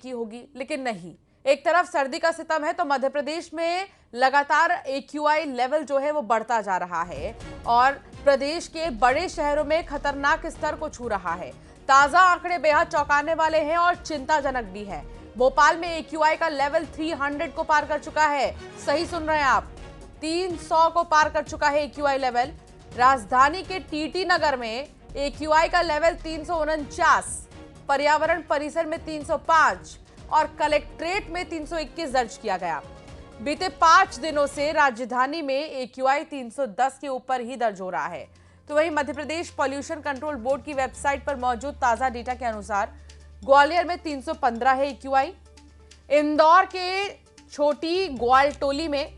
की होगी, लेकिन नहीं। एक तरफ सर्दी का सितम है तो मध्य प्रदेश में लगातार AQI लेवल जो है वो बढ़ता जा रहा है और प्रदेश के बड़े शहरों में खतरनाक स्तर को छू रहा है। ताजा आंकड़े बेहद चौंकाने वाले हैं और चिंताजनक भी है। भोपाल में AQI का लेवल 300 को पार कर चुका है। सही सुन रहे हैं आप, 300 को पार कर चुका है AQI लेवल। राजधानी के TT नगर में AQI का लेवल 349, पर्यावरण परिसर में 305 और कलेक्ट्रेट में 321 दर्ज किया गया। बीते 5 दिनों से राजधानी में AQI 310 के ऊपर ही दर्ज हो रहा है। तो वहीं Madhya Pradesh pollution control board की वेबसाइट पर मौजूद ताजा डेटा के अनुसार ग्वालियर में 315 है AQI, इंदौर के छोटी ग्वालटोली में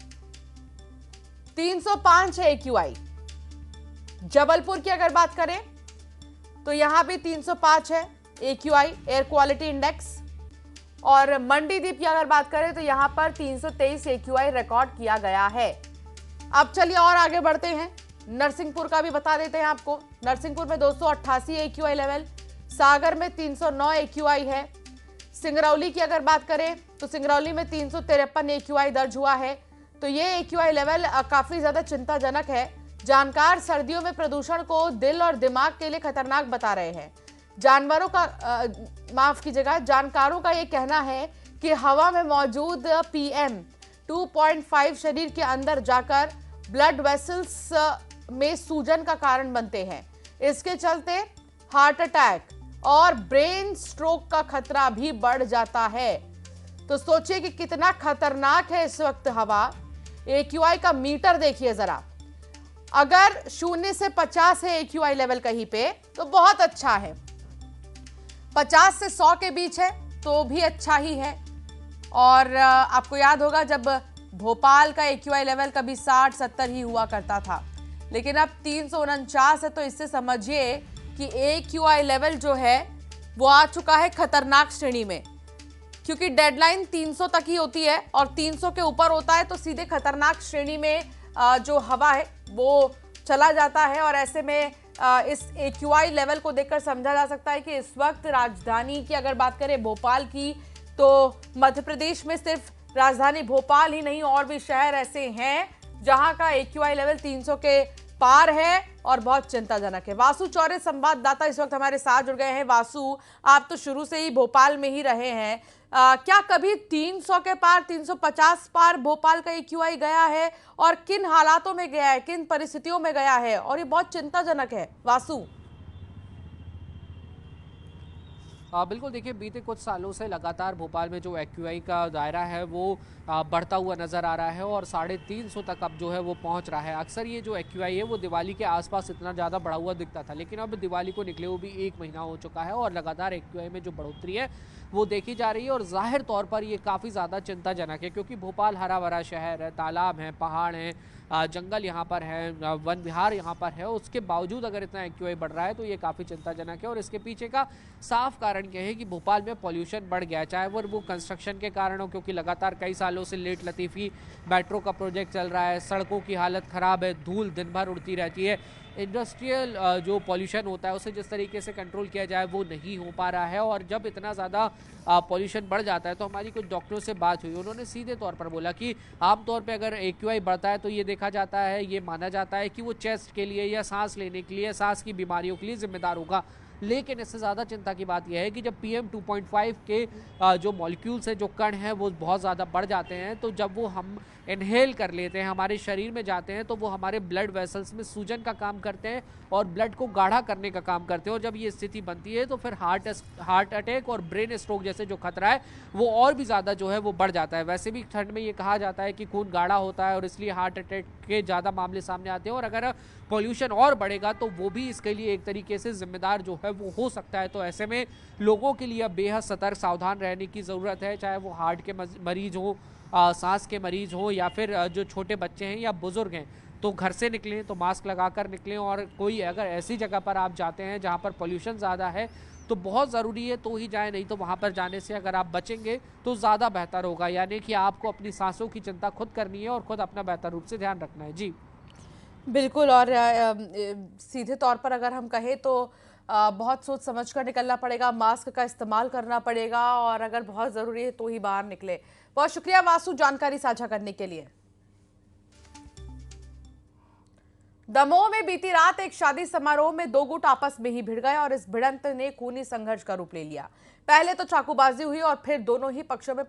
305 है AQI, जबलपुर की अगर बात करें तो यहां भी 305 है AQI एयर क्वालिटी इंडेक्स, और मंडीदीप की अगर बात करें तो यहां पर 323 AQI रिकॉर्ड किया गया है। अब चलिए और आगे बढ़ते हैं, नरसिंहपुर का भी बता देते हैं आपको। नरसिंहपुर में 288 AQI लेवल, सागर में 309 AQI है। सिंगरौली की अगर बात करें तो सिंगरौली में 353 AQI दर्ज हुआ है। तो ये AQI लेवल काफी ज्यादा चिंताजनक है। जानकार सर्दियों में प्रदूषण को दिल और दिमाग के लिए खतरनाक बता रहे हैं। जानवरों का माफ कीजिएगा, जानकारों का ये कहना है कि हवा में मौजूद PM 2.5 शरीर के अंदर जाकर ब्लड वेसल्स में सूजन का कारण बनते हैं। इसके चलते हार्ट अटैक और ब्रेन स्ट्रोक का खतरा भी बढ़ जाता है। तो सोचिए कि कितना खतरनाक है इस वक्त हवा। AQI का मीटर देखिए जरा, अगर 0 से 50 है AQI लेवल कहीं पे तो बहुत अच्छा है, 50 से 100 के बीच है तो भी अच्छा ही है। और आपको याद होगा जब भोपाल का AQI लेवल कभी 60-70 ही हुआ करता था, लेकिन अब 349 है। तो इससे समझिए कि AQI लेवल जो है वो आ चुका है खतरनाक श्रेणी में, क्योंकि डेडलाइन 300 तक ही होती है और 300 के ऊपर होता है तो सीधे खतरनाक श्रेणी में जो हवा है वो चला जाता है। और ऐसे में इस AQI लेवल को देखकर समझा जा सकता है कि इस वक्त राजधानी की अगर बात करें भोपाल की, तो मध्य प्रदेश में सिर्फ राजधानी भोपाल ही नहीं और भी शहर ऐसे हैं जहां का AQI लेवल 300 के पार है और बहुत चिंताजनक है। वासु चौरे संवाददाता इस वक्त हमारे साथ जुड़ गए हैं। वासु, आप तो शुरू से ही भोपाल में ही रहे हैं, क्या कभी 300 के पार, 350 पार भोपाल का AQI गया है और किन हालातों में गया है, किन परिस्थितियों में गया है, और ये बहुत चिंताजनक है वासु। बिल्कुल, देखिए बीते कुछ सालों से लगातार भोपाल में जो AQI का दायरा है वो बढ़ता हुआ नज़र आ रहा है और 350 तक अब जो है वो पहुंच रहा है। अक्सर ये जो AQI है वो दिवाली के आसपास इतना ज़्यादा बढ़ा हुआ दिखता था, लेकिन अब दिवाली को निकले हुए भी 1 महीना हो चुका है और लगातार AQI में जो बढ़ोतरी है वो देखी जा रही है। और जाहिर तौर पर ये काफ़ी ज़्यादा चिंताजनक है, क्योंकि भोपाल हरा भरा शहर है, तालाब हैं, पहाड़ हैं, जंगल यहाँ पर है, वन विहार यहाँ पर है। उसके बावजूद अगर इतना AQI बढ़ रहा है तो ये काफ़ी चिंताजनक है। और इसके पीछे का साफ कारण यह है कि भोपाल में पॉल्यूशन बढ़ गया है, चाहे वो कंस्ट्रक्शन के कारण हो, क्योंकि लगातार कई सालों से लेट लतीफ़ी मेट्रो का प्रोजेक्ट चल रहा है, सड़कों की हालत ख़राब है, धूल दिन भर उड़ती रहती है। इंडस्ट्रियल जो पॉल्यूशन होता है उसे जिस तरीके से कंट्रोल किया जाए वो नहीं हो पा रहा है। और जब इतना ज़्यादा पॉल्यूशन बढ़ जाता है तो हमारी कुछ डॉक्टरों से बात हुई, उन्होंने सीधे तौर पर बोला कि आमतौर पे अगर AQI बढ़ता है तो ये देखा जाता है, ये माना जाता है कि वो चेस्ट के लिए या सांस लेने के लिए, सांस की बीमारियों के लिए जिम्मेदार होगा। लेकिन इससे ज़्यादा चिंता की बात यह है कि जब PM 2.5 के जो मॉलिक्यूल्स हैं, जो कण हैं, वो बहुत ज़्यादा बढ़ जाते हैं, तो जब वो हम इनहेल कर लेते हैं, हमारे शरीर में जाते हैं, तो वो हमारे ब्लड वेसल्स में सूजन का काम करते हैं और ब्लड को गाढ़ा करने का काम करते हैं। और जब ये स्थिति बनती है तो फिर हार्ट अटैक और ब्रेन स्ट्रोक जैसे जो खतरा है वो और भी ज़्यादा जो है वो बढ़ जाता है। वैसे भी ठंड में ये कहा जाता है कि खून गाढ़ा होता है और इसलिए हार्ट अटैक के ज़्यादा मामले सामने आते हैं। और अगर पॉल्यूशन और बढ़ेगा तो वो भी इसके लिए एक तरीके से जिम्मेदार जो है वो हो सकता है। तो ऐसे में लोगों के लिए बेहद सतर्क, सावधान रहने की ज़रूरत है, चाहे वो हार्ट के मरीज हो, सांस के मरीज हो, या फिर जो छोटे बच्चे हैं या बुजुर्ग हैं। तो घर से निकलें तो मास्क लगाकर निकलें, और कोई अगर ऐसी जगह पर आप जाते हैं जहां पर पॉल्यूशन ज़्यादा है तो बहुत ज़रूरी है तो ही जाएं, नहीं तो वहां पर जाने से अगर आप बचेंगे तो ज़्यादा बेहतर होगा। यानी कि आपको अपनी सांसों की चिंता खुद करनी है और खुद अपना बेहतर रूप से ध्यान रखना है। जी बिल्कुल। और सीधे तौर पर अगर हम कहें तो बहुत सोच समझ कर निकलना पड़ेगा, मास्क का इस्तेमाल करना पड़ेगा और अगर बहुत ज़रूरी है तो ही बाहर निकले। बहुत शुक्रिया वासु जानकारी साझा करने के लिए। दमोह में बीती रात एक शादी समारोह में दो गुट आपस में ही भिड़ गए और इस भिड़ंत ने खूनी संघर्ष का रूप ले लिया। पहले तो चाकूबाजी हुई और फिर दोनों ही पक्षों में